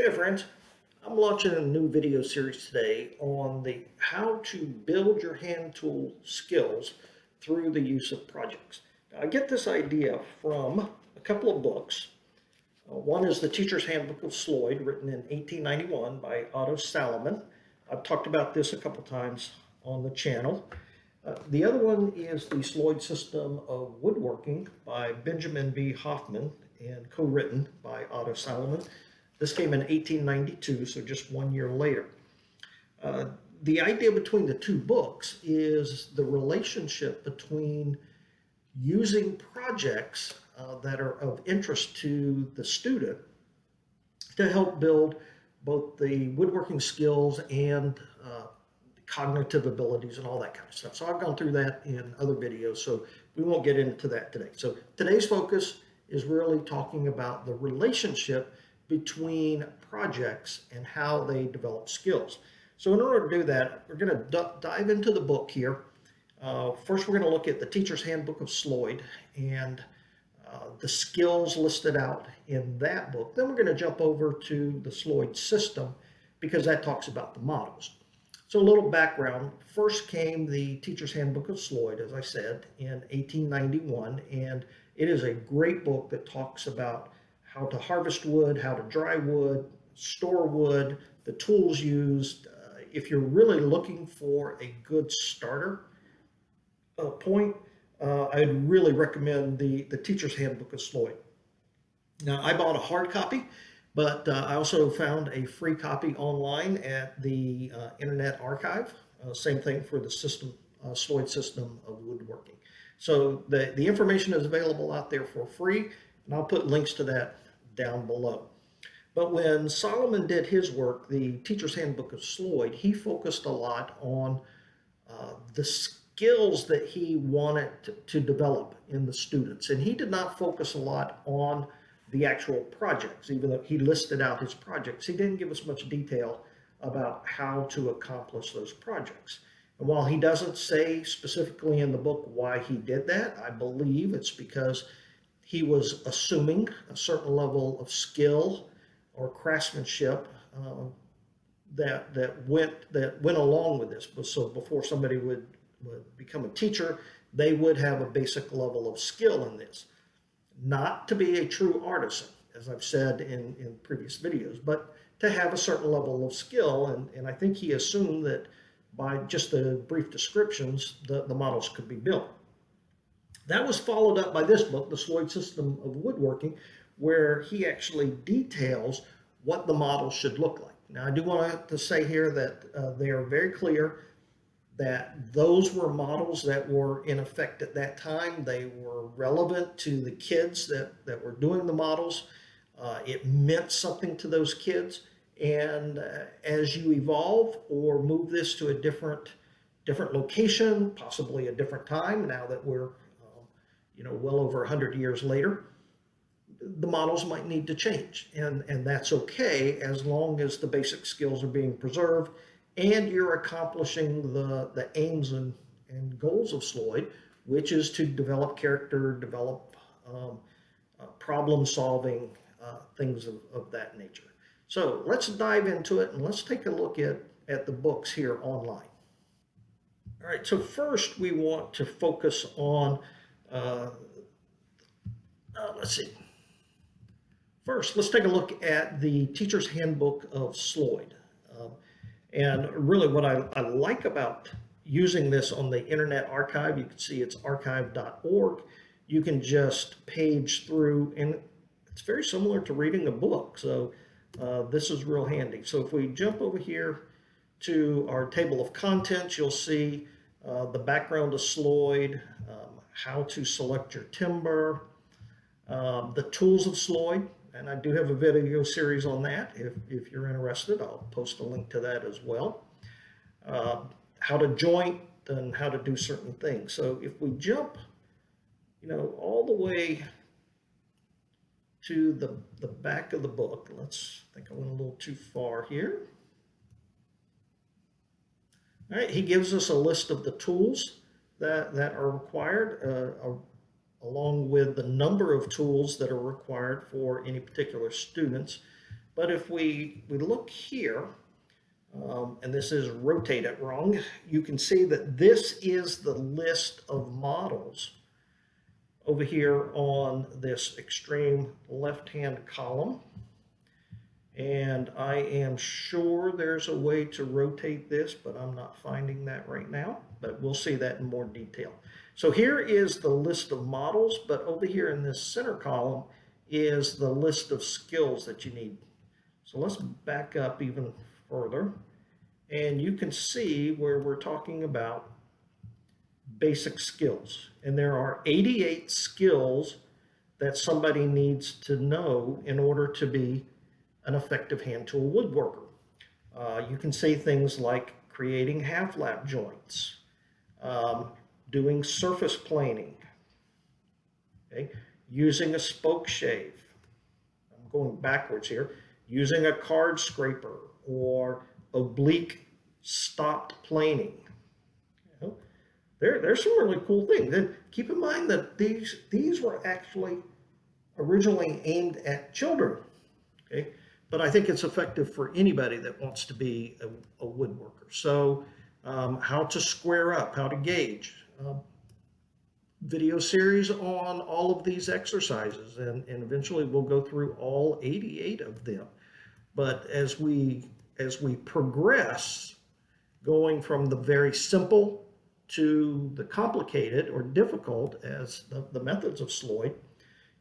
Hey friends, I'm launching a new video series today on the how to build your hand tool skills through the use of projects. Now, I get this idea from a couple of books. One is the Teacher's Handbook of Sloyd, written in 1891 by Otto Salomon. I've talked about this a couple times on the channel. The other one is the Sloyd System of Woodworking by Benjamin B. Hoffman and co-written by Otto Salomon. This came in 1892, so just 1 year later. The idea between the two books is the relationship between using projects that are of interest to the student to help build both the woodworking skills and cognitive abilities and all that kind of stuff. So I've gone through that in other videos, so we won't get into that today. So today's focus is really talking about the relationship between projects and how they develop skills. So in order to do that, we're going to dive into the book here. First, we're going to look at the Teacher's Handbook of Sloyd and the skills listed out in that book. Then we're going to jump over to the Sloyd system because that talks about the models. So a little background. First came the Teacher's Handbook of Sloyd, as I said, in 1891, and it is a great book that talks about how to harvest wood, how to dry wood, store wood, the tools used. If you're really looking for a good starter point, I'd really recommend the Teacher's Handbook of Sloyd. Now, I bought a hard copy, but I also found a free copy online at the Internet Archive. Same thing for the system, Sloyd System of Woodworking. So the information is available out there for free, and I'll put links to that down below. But when Solomon did his work, the Teacher's Handbook of Sloyd, he focused a lot on the skills that he wanted to develop in the students. And he did not focus a lot on the actual projects, even though he listed out his projects. He didn't give us much detail about how to accomplish those projects. And while he doesn't say specifically in the book why he did that, I believe it's because he was assuming a certain level of skill or craftsmanship that went along with this. So before somebody would become a teacher, they would have a basic level of skill in this. Not to be a true artisan, as I've said in previous videos, but to have a certain level of skill. And I think he assumed that by just the brief descriptions, the models could be built. That was followed up by this book, The Sloyd System of Woodworking, where he actually details what the model should look like. Now, I do want to say here that they are very clear that those were models that were in effect at that time. They were relevant to the kids that were doing the models. It meant something to those kids. And as you evolve or move this to a different location, possibly a different time, now that we're well over 100 years later, the models might need to change. And that's okay as long as the basic skills are being preserved and you're accomplishing the aims and goals of Sloyd, which is to develop character, develop problem solving, things of that nature. So let's dive into it and let's take a look at the books here online. All right, so first we want to focus on, let's see. First, let's take a look at the Teacher's Handbook of Sloyd. And really what I like about using this on the Internet Archive, you can see it's archive.org. You can just page through, and it's very similar to reading a book. So this is real handy. So if we jump over here to our table of contents, you'll see the background of Sloyd, how to select your timber, the tools of Sloyd. And I do have a video series on that. If you're interested, I'll post a link to that as well. How to joint and how to do certain things. So if we jump, all the way to the back of the book, I think I went a little too far here. All right, he gives us a list of the tools that are required, along with the number of tools that are required for any particular students. But if we look here, and this is rotate it wrong, you can see that this is the list of models over here on this extreme left-hand column. And I am sure there's a way to rotate this, but I'm not finding that right now, but we'll see that in more detail. So here is the list of models, but over here in this center column is the list of skills that you need. So let's back up even further, and you can see where we're talking about basic skills. And there are 88 skills that somebody needs to know in order to be an effective hand tool woodworker. You can say things like creating half-lap joints, doing surface planing, okay? Using a spoke shave. I'm going backwards here. Using a card scraper or oblique stopped planing. You know, there's some really cool things. And keep in mind that these were actually originally aimed at children. Okay, but I think it's effective for anybody that wants to be a woodworker. So how to square up, how to gauge. Video series on all of these exercises, and eventually we'll go through all 88 of them. But as we progress, going from the very simple to the complicated or difficult as the methods of Sloyd,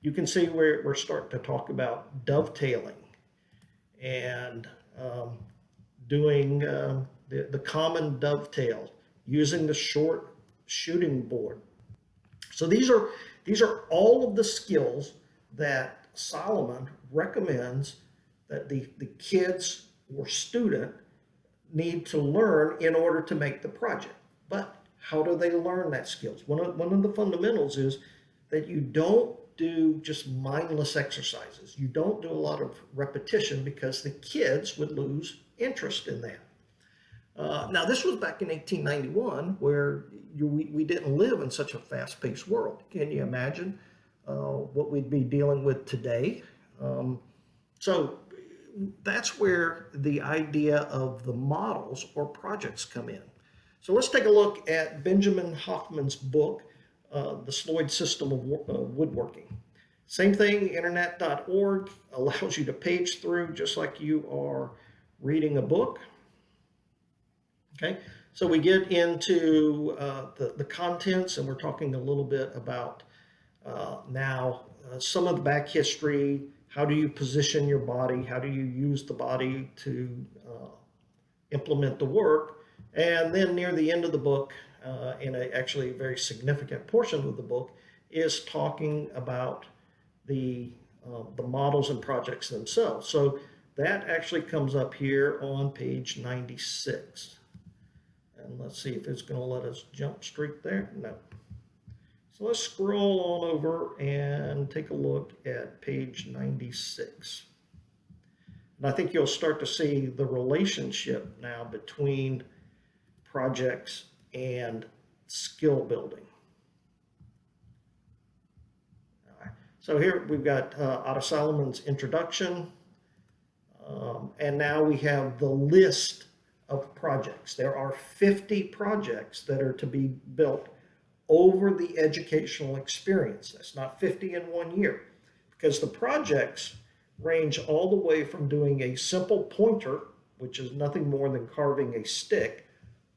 you can see where we're starting to talk about dovetailing and doing the common dovetail, using the short shooting board. So these are all of the skills that Solomon recommends that the kids or student need to learn in order to make the project. But how do they learn that skills? One of the fundamentals is that you don't do just mindless exercises. You don't do a lot of repetition because the kids would lose interest in that. Now, this was back in 1891 where we didn't live in such a fast-paced world. Can you imagine what we'd be dealing with today? So that's where the idea of the models or projects come in. So let's take a look at Benjamin Hoffman's book, The Sloyd System of Woodworking. Same thing, internet.org allows you to page through just like you are reading a book. Okay, so we get into the contents, and we're talking a little bit about now some of the back history. How do you position your body? How do you use the body to implement the work? And then near the end of the book, in actually a very significant portion of the book, is talking about the models and projects themselves. So that actually comes up here on page 96. And let's see if it's going to let us jump straight there. No. So let's scroll on over and take a look at page 96. And I think you'll start to see the relationship now between projects and skill building. All right. So here we've got Otto Salomon's introduction, and now we have the list of projects. There are 50 projects that are to be built over the educational experience. That's not 50 in 1 year, because the projects range all the way from doing a simple pointer, which is nothing more than carving a stick,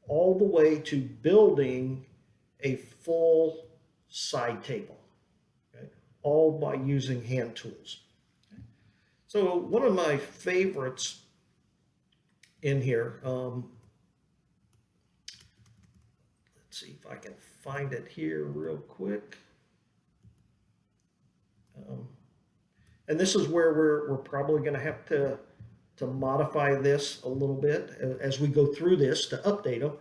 all the way to building a full side table, okay? All by using hand tools. Okay? So one of my favorites in here, let's see if I can find it here real quick. And this is where we're probably going to have to modify this a little bit as we go through this to update them.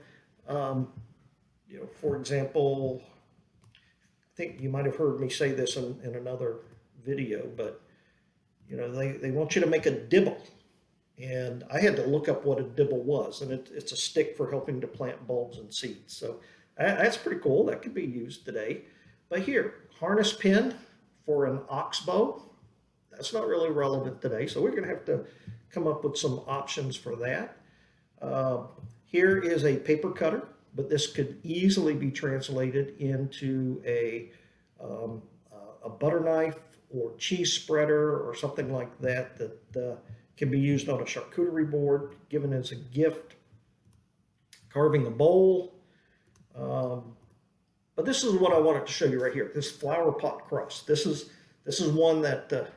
You know, for example, I think you might have heard me say this in another video, but you know, they want you to make a dibble. And I had to look up what a dibble was, and it's a stick for helping to plant bulbs and seeds. So that's pretty cool. That could be used today. But here, harness pin for an ox bow. That's not really relevant today, so we're going to have to come up with some options for that. Uh, Here is a paper cutter, but this could easily be translated into um, a butter knife or cheese spreader or something like that can be used on a charcuterie board, given as a gift, carving a bowl. Um, but this is what I wanted to show you right here, this flower pot cross. This is one that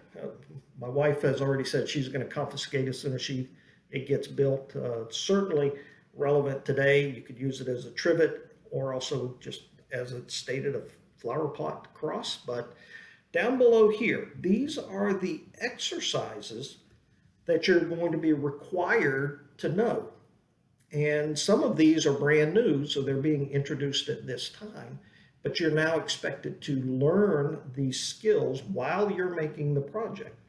my wife has already said she's going to confiscate as soon as it gets built. It's certainly relevant today. You could use it as a trivet or also just as it's stated, a flower pot cross. But down below here, these are the exercises that you're going to be required to know. And some of these are brand new, so they're being introduced at this time, but you're now expected to learn these skills while you're making the project,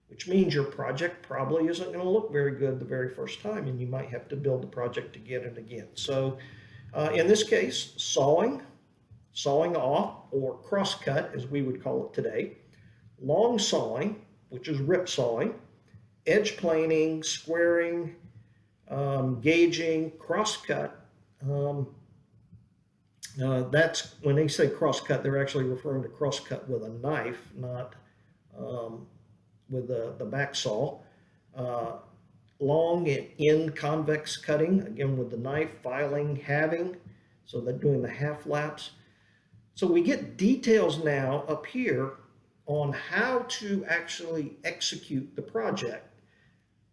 which means your project probably isn't going to look very good the very first time, and you might have to build the project again and again. So in this case, sawing off, or crosscut as we would call it today, long sawing, which is rip sawing, edge planing, squaring, gauging, crosscut. That's when they say crosscut, they're actually referring to crosscut with a knife, not with the back saw. Long and end convex cutting, again with the knife, filing, halving, so they're doing the half laps. So we get details now up here on how to actually execute the project,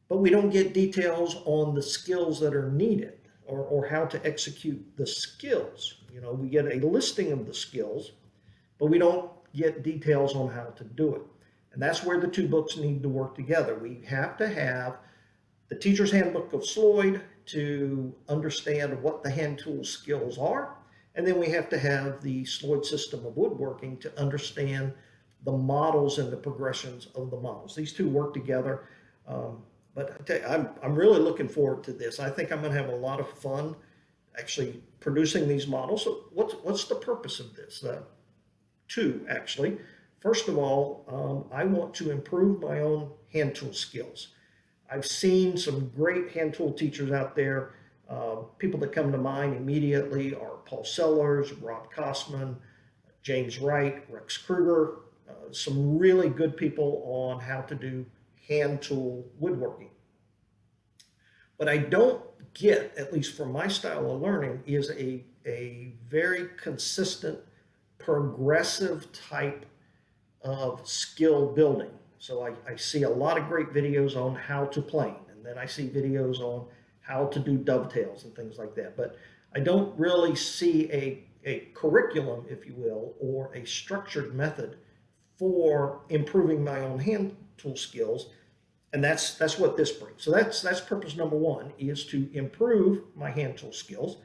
but we don't get details on the skills that are needed, or how to execute the skills. You know, we get a listing of the skills, but we don't get details on how to do it. And that's where the two books need to work together. We have to have the Teacher's Handbook of Sloyd to understand what the hand tool skills are, and then we have to have the Sloyd system of woodworking to understand the models and the progressions of the models. These two work together. But I tell you, I'm really looking forward to this. I think I'm going to have a lot of fun actually producing these models. So what's the purpose of this? Two, actually. First of all, I want to improve my own hand tool skills. I've seen some great hand tool teachers out there. People that come to mind immediately are Paul Sellers, Rob Kosman, James Wright, Rex Kruger, some really good people on how to do hand tool woodworking. But I don't get, at least for my style of learning, is a very consistent, progressive type of skill building. So I see a lot of great videos on how to plane, and then I see videos on how to do dovetails and things like that. But I don't really see a curriculum, if you will, or a structured method for improving my own hand tool skills. And that's what this brings. So that's purpose number one, is to improve my hand tool skills.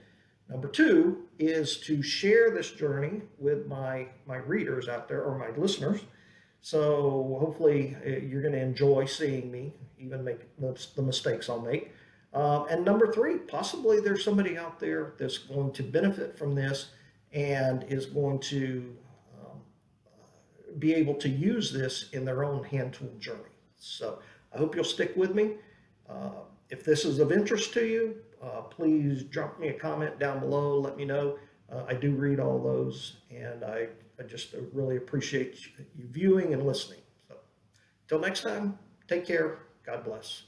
Number two is to share this journey with my readers out there, or my listeners. So hopefully you're going to enjoy seeing me even make the mistakes I'll make. And number three, possibly there's somebody out there that's going to benefit from this and is going to be able to use this in their own hand tool journey. So I hope you'll stick with me. If this is of interest to you, please drop me a comment down below. Let me know. I do read all those, and I just really appreciate you viewing and listening. So until next time, take care. God bless.